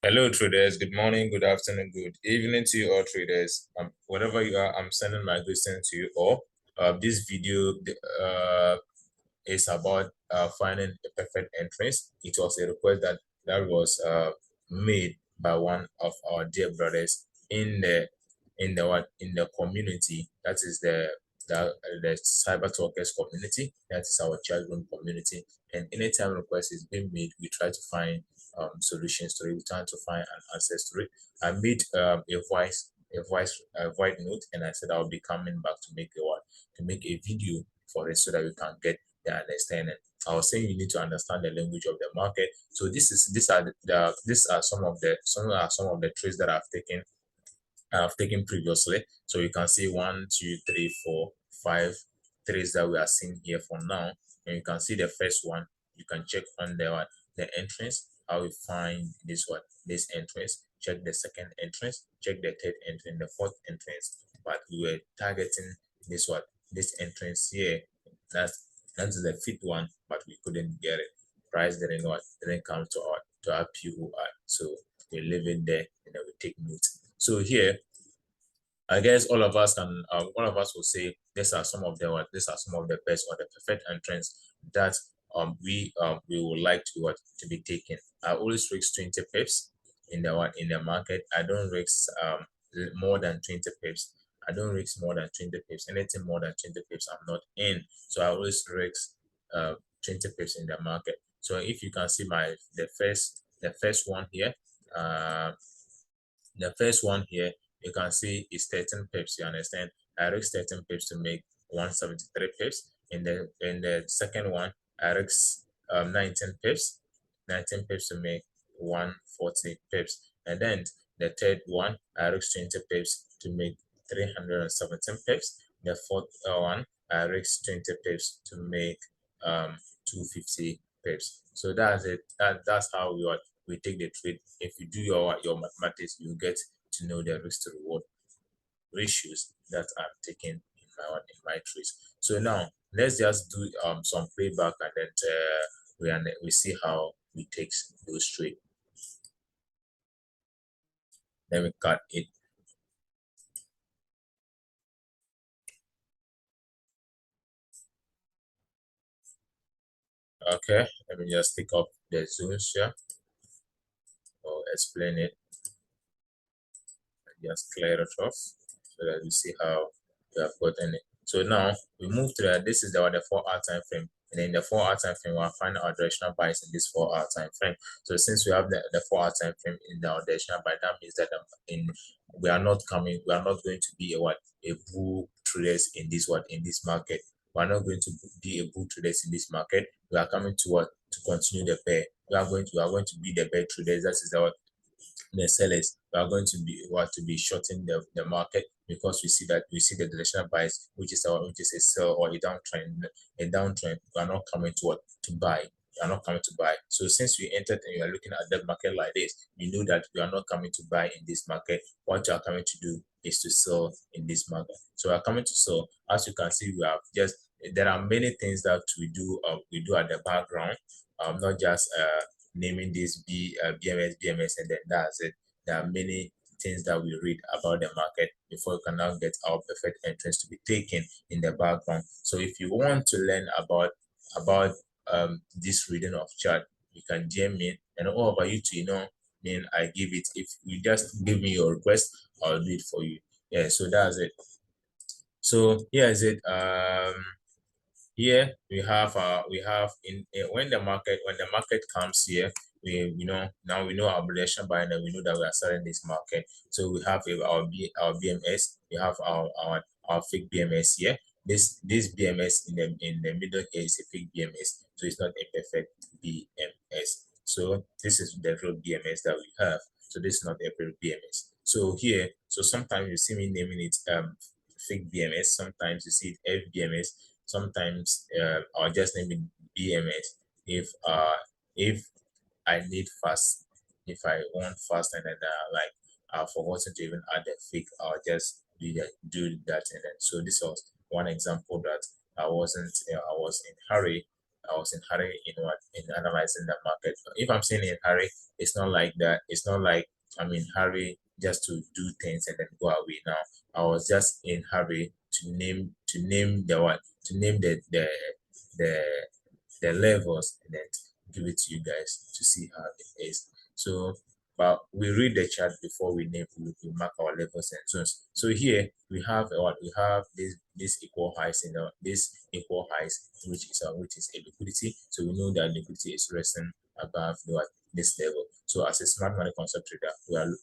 Hello, traders. Good morning, good afternoon, good evening to you all, traders. Wherever you are, I'm sending my greetings to you all. This video is about finding a perfect entrance. It was a request that was made by one of our dear brothers in the community. That is the cyber talkers community. That is our Chatroom community. And anytime request is being made, we try to find solutions to it. We try to find an answer to it. I made a voice note, and I said I'll be coming back to make a video for it so that we can get the understanding. I was saying you need to understand the language of the market. So these are some of the trades that I've taken previously. So you can see 1, 2, 3, 4, 5 trades that we are seeing here for now. And you can see the first one. You can check on the entrance. How we find this entrance. Check the second entrance. Check the third entrance, the fourth entrance. But we were targeting this entrance here. That's the fifth one, but we couldn't get it. Price didn't come to our POI. So we leave it there and then we take note. So here, I guess all of us will say these are some of the best or the perfect entrance that we would like to be taken. I always risk 20 pips in the market. I don't risk more than 20 pips. I don't risk more than 20 pips. Anything more than 20 pips, I'm not in. So I always risk 20 pips in the market. So if you can see the first one here, the first one here, you can see is 13 pips. You understand? I risk 13 pips to make 173 pips. In the second one, I risk 19 pips, 19 pips to make 140 pips. And then the third one, I risk 20 pips to make 317 pips. The fourth one, I risk 20 pips to make 250 pips. So that's it. That's how we take the trade. If you do your mathematics, you get to know the risk to reward ratios that I'm taking in my trades. So now let's just do some playback, and then we see how we take those trades. Then we cut it. Okay, let me just take up the zones here or explain it. Just clear it off so that you see how we have gotten it. So now we move to this is the 4-hour time frame. And in the 4-hour time frame, we'll find our directional bias in this 4-hour time frame. So since we have the 4-hour time frame in our directional bias, that means that we are not going to be a bull traders in this market. We are not going to be a bull traders in this market. We are coming to continue the bear. We are going to be the bear traders. That is the sellers. We are going to be shorting the market because we see the directional bias, which is a sell or a downtrend. We are not coming to buy. We are not coming to buy. So since we entered and you are looking at the market like this, you know that we are not coming to buy in this market. What you are coming to do is to sell in this market. So we are coming to sell. As you can see, there are many things that we do at the background. Not just naming this BMS, and then that's it. There are many things that we read about the market before we can now get our perfect entrance to be taken in the background. So if you want to learn about this reading of chart, you can DM me, and all about you to I give it. If you just give me your request, I'll do it for you. Yeah, so that's it. So here is it. Here we have when the market comes here, now we know our relation buy, and we know that we are selling this market. So we have our BMS, we have our fake BMS here. This BMS in the middle here is a fake BMS, so it's not a perfect BMS. So this is the real BMS that we have. So this is not a real BMS. So here, sometimes you see me naming it fake BMS, sometimes you see it FBMS, sometimes I'll just name it BMS if I need fast, if I want fast, and then I've forgotten to even add the fake, I'll just do that. And then so this was one example that I was in hurry. I was in hurry in analyzing the market. If I'm saying in hurry, It's not like that. It's not like I'm in hurry just to do things and then go away now. I was just in hurry to name the what to name the the levels and then give it to you guys to see how it is. So, but we read the chart before we name we mark our levels and zones. So here we have what we have this equal highs in this equal highs, which is a liquidity. So we know that liquidity is resting above this level. So as a smart money concept trader,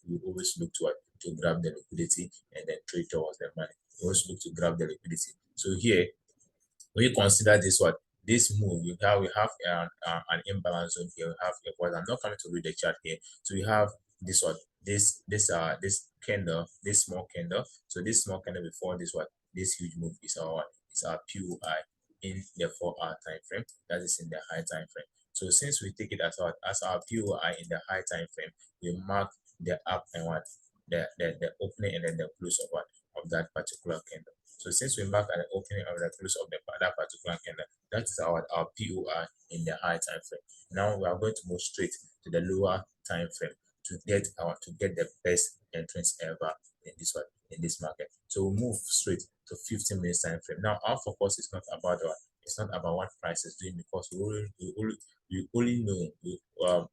we always look to to grab the liquidity and then trade towards the money. We always look to grab the liquidity. So here when you consider this move, we have an imbalance zone here. We have I'm not coming to read the chart here. So we have this one, this candle, this small candle. So this small candle before this huge move is our POI in the 4-hour time frame. That is in the high time frame. So since we take it as our POI in the high time frame, we mark the up and the opening and then the close of that particular candle. So since we mark at the opening of the close of that particular candle, that is our POI in the high time frame. Now we are going to move straight to the lower time frame to get the best entrance ever in this market. So we move straight to 15 minutes time frame. Now our focus is not about what price is doing, because we only know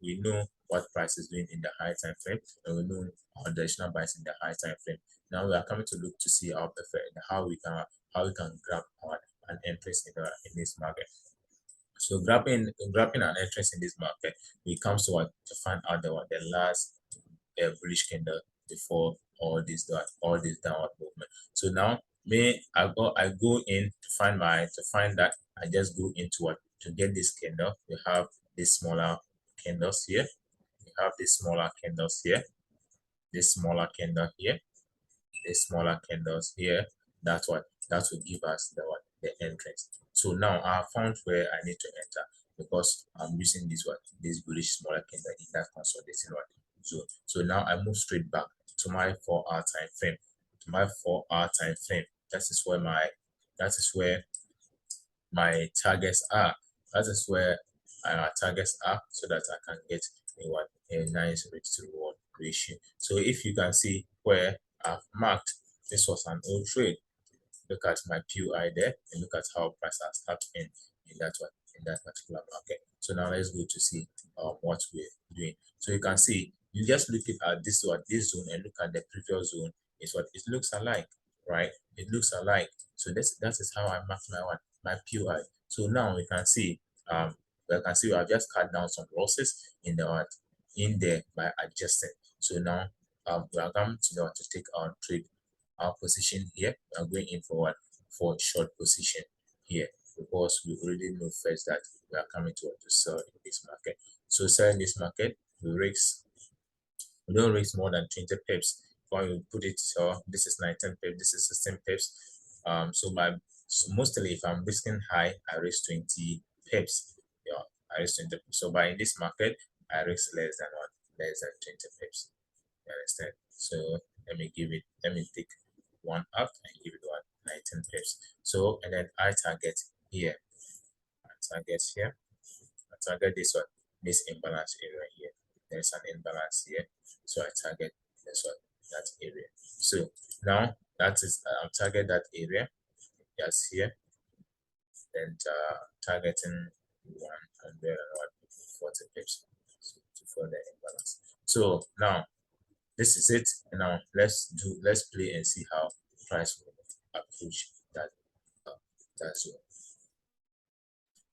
we know what price is doing in the high time frame, and we know our directional bias in the high time frame. Now we are coming to look to see our preferred how we can grab an entrance in this market. So grabbing an entrance in this market, we come to find out the last bullish candle before all this downward movement. So now I go in to find that I just go into to get this candle. We have these smaller candles here. We have these smaller candles here. This smaller candle here, the smaller candles here. That will give us the entrance. So now I found where I need to enter, because I'm using this bullish smaller candle in that consolidating zone. So now I move straight back to my 4-hour time frame. To my 4-hour time frame. That is where my targets are. That is where our targets are, so that I can get a nice risk to reward ratio. So if you can see where I've marked, this was an old trade. Look at my PUI there, and look at how price has tapped in that particular market. So now let's go to see what we're doing. So you can see, you just look at this zone and look at the previous zone. Is what it looks alike, right? It looks alike. So that is how I mark my PUI. So now we can see we have just cut down some losses in there by adjusting. So now we are going to take our trade, our position here. We are going in for short position here, because we already know first that we are coming to sell in this market. So sell in this market, we don't risk more than 20 pips. When you put it, so this is 19 pips, this is 16 pips. So mostly if I'm risking high, I risk 20 pips. Yeah, I risk 20 pips. So by in this market, I risk less than 20 pips. You understand? So let me take one up and give it 19 pips. So and then I target here. I target this imbalance area here. There's an imbalance here. So I target that area. So now that is target that area just here, and targeting 140 pips to further imbalance. So now this is it. And now let's play and see how price will approach that zone.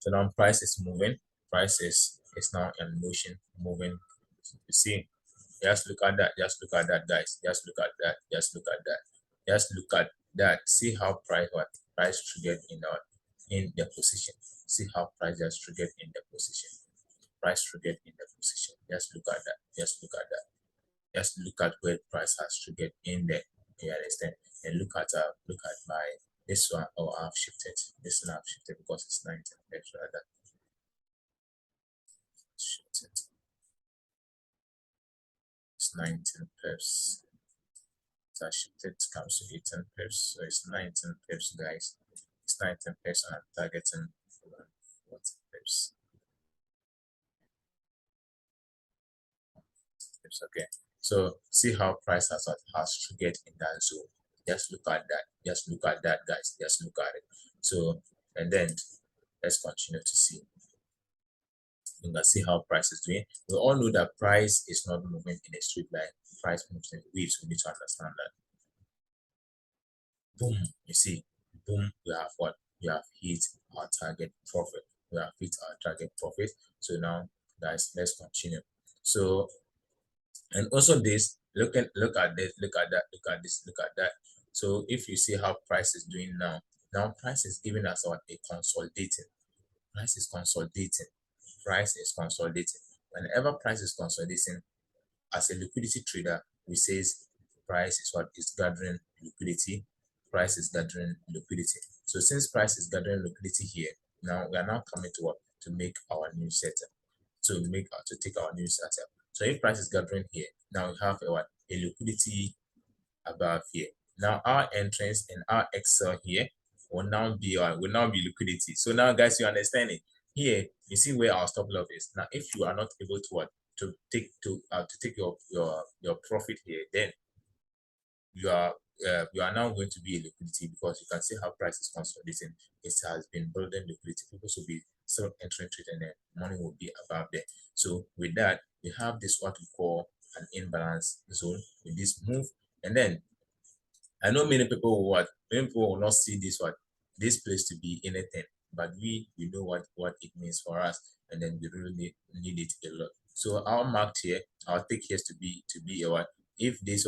So now price is moving. Price is now in motion, moving. You see, just look at that. Just look at that, guys. Just look at that. Just look at that. Just look at that. See how price triggered in the position. See how price just triggered in the position. Price triggered in the position. Just look at that. Just look at that. Just look at where price has triggered in there. You understand? And look at my this one. Oh, I've shifted. This one I've shifted because it's 19 pips rather. Shifted. It's 19 pips. So I shifted comes to 18 pips. So it's 19 pips, guys. It's 19 pips, and I'm targeting 40 pips. Okay, so see how price has triggered in that zone. Just look at that. Just look at that, guys. Just look at it. So, and then let's continue to see. You can see how price is doing. We all know that price is not moving in a straight line. Price moves in waves. We need to understand that. Boom, you see, boom, we have what? We have hit our target profit. We have hit our target profit. So now, guys, let's continue. So, and also this, look at this, look at that, look at this, look at that. So if you see how price is doing now, now price is giving us what? A consolidating. Price is consolidating. Price is consolidating. Whenever price is consolidating, as a liquidity trader, we says price is what is gathering liquidity. Price is gathering liquidity. So since price is gathering liquidity here, now we are now coming to what? To make our new setup. To take our new setup. So if price is gathering here, now we have a what? A liquidity above here. Now our entrance and our Excel here will now be liquidity. So now, guys, you understand it. Here you see where our stop loss is. Now if you are not able to what? To take your profit here, then you are now going to be a liquidity, because you can see how price is consolidating. It has been building liquidity. People should be still entering trade, and then money will be above there. So with that, we have this what we call an imbalance zone with this move. And then I know many people will not see this place to be anything, but we know what it means for us, and then we really need it a lot. So our marked here, I'll take here to be a what? If this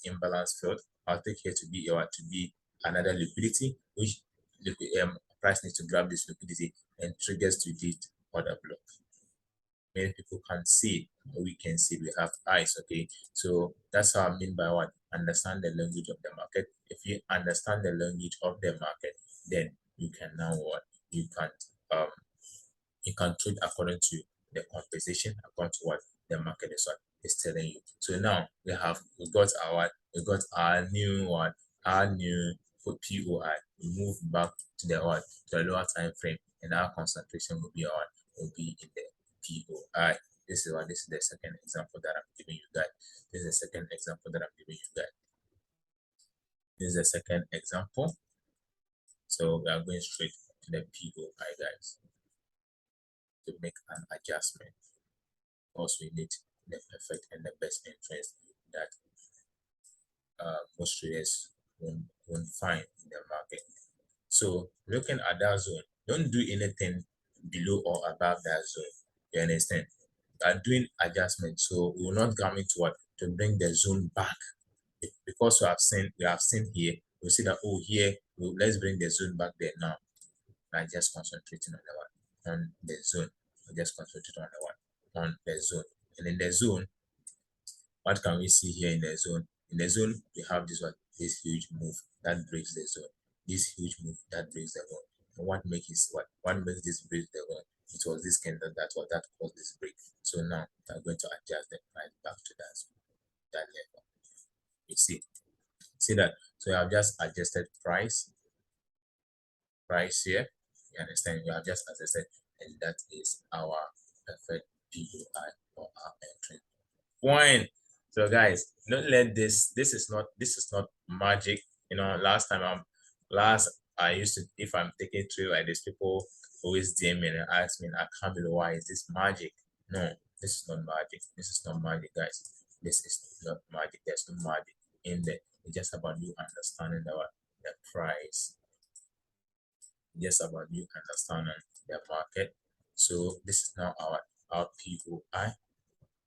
imbalance failed, I'll take here to be a what? To be another liquidity, which price needs to grab this liquidity and triggers to the other block. Many people can't see, but we can see. We have eyes. Okay, so that's how I mean by what? Understand the language of the market. If you understand the language of the market, then you can now what? Um you can trade according to the compensation, according to what the market is telling you. So now we got our new one, our new POI. We move back to the what? To the lower time frame, and our concentration will be in the POI. This is the second example that I'm giving you guys. This is the second example that I'm giving you guys. This is the second example. So we are going straight to the POI, guys, to make an adjustment. Also, we need the perfect and the best interest that most traders won't find in the market. So looking at that zone, don't do anything below or above that zone. You understand? We are doing adjustments, so we will not come into what? To bring the zone back. Because we have seen here, we see that, oh, here, let's bring the zone back there now. I just concentrating on the zone. I just concentrating on the zone. And in the zone, what can we see here in the zone? In the zone, we have this huge move that breaks the zone. This huge move that breaks the zone. And what makes this break the zone? It was this candle that caused this break. So now I'm going to adjust the price back to that level. You see that? So I have just adjusted price here. You understand? You have just adjusted, and that is our perfect POI or our entry point. So guys, don't let this is not magic. Last time I used to, if I'm taking through like this, people always DM me and ask me, I can't believe, why is this magic? No, this is not magic. This is not magic, guys. This is not magic. There's no magic in there. It's just about you understanding the price. Just about you understanding the market. So this is now our POI.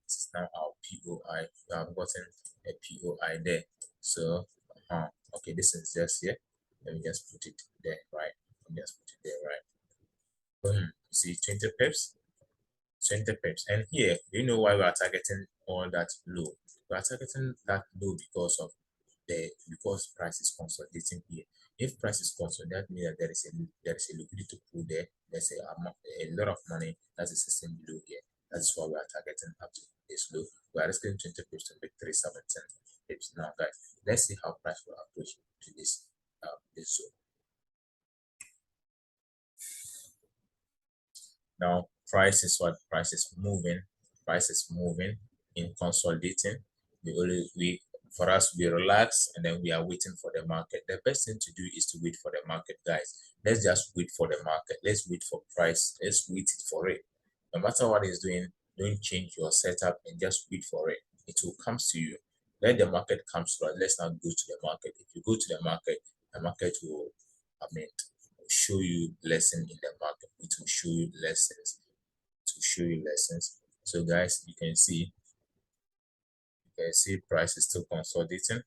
This is now our POI. We have gotten a POI there. So, okay, this is just here. Let me just put it there, right? Let me just put it there, right? Boom. You see 20 pips, 20 pips. And here, you know why we are targeting all that low? We are targeting that low because price is consolidating here. If price is consolidating, that means that there is a liquidity pool there. There's a lot of money that is sitting below here. That's why we are targeting up to this low. We are risking 20 pips to make 317 pips. Now, guys, let's see how price will approach to this zone. Now, price is moving. Price is moving in consolidating. For us, we relax and then we are waiting for the market. The best thing to do is to wait for the market, guys. Let's just wait for the market. Let's wait for price. Let's wait for it. No matter what it's doing, don't change your setup and just wait for it. It will come to you. Let the market come to us. Let's not go to the market. If you go to the market will, show you lesson in the market. It will show you lessons. To show you lessons. So guys, you can see price is still consolidating.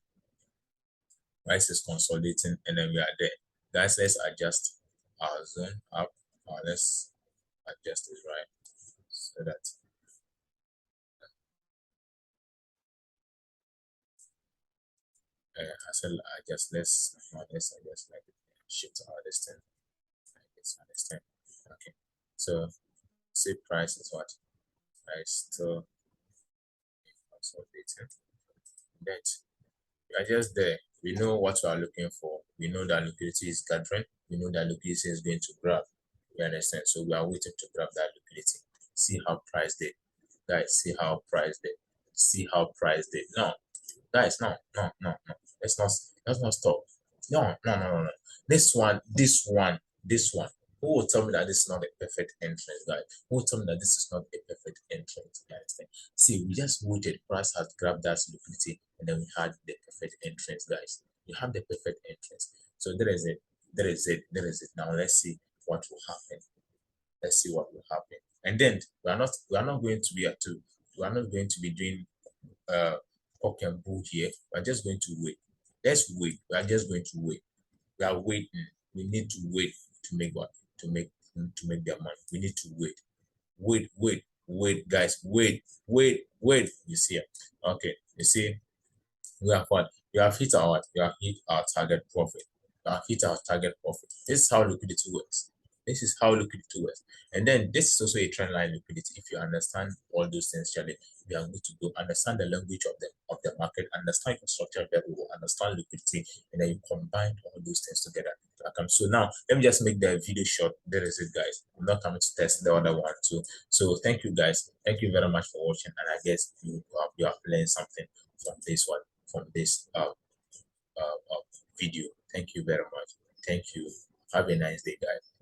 Price is consolidating, and then we are there. Guys, let's adjust our zone up. Let's adjust it right so that I said let's adjust like shift our this thing. Let's understand. Okay. So say price is what? Price still consolidating. That we are just there. We know what we are looking for. We know that liquidity is gathering. We know that liquidity is going to grab. You understand? So we are waiting to grab that liquidity. See how price did. Guys, see how price did. See how price did. No, guys, no. Let's not stop. No. This one. Who will tell me that this is not a perfect entrance, guys? Who will tell me that this is not a perfect entrance, guys? See, we just waited. Price has grabbed that liquidity, and then we had the perfect entrance, guys. You have the perfect entrance. So there is it. Now let's see what will happen. Let's see what will happen. And then we are not going to be doing cock and bull here. We're just going to wait. Let's wait. We are just going to wait. We are waiting. We need to wait to make what? To make their money. We need to wait. Wait, guys. Wait. You see? Okay. You see, we have what? We have hit our target profit. We have hit our target profit. This is how liquidity works. And then this is also a trend line liquidity. If you understand all those things, Charlie, we are going to go understand the language of the market, understand infrastructure level, understand liquidity, and then you combine all those things together. So now let me just make the video short. There is it, guys. I'm not coming to test the other one too. So thank you, guys. Thank you very much for watching, and I guess you have learned something from this video. Thank you very much. Thank you. Have a nice day, guys.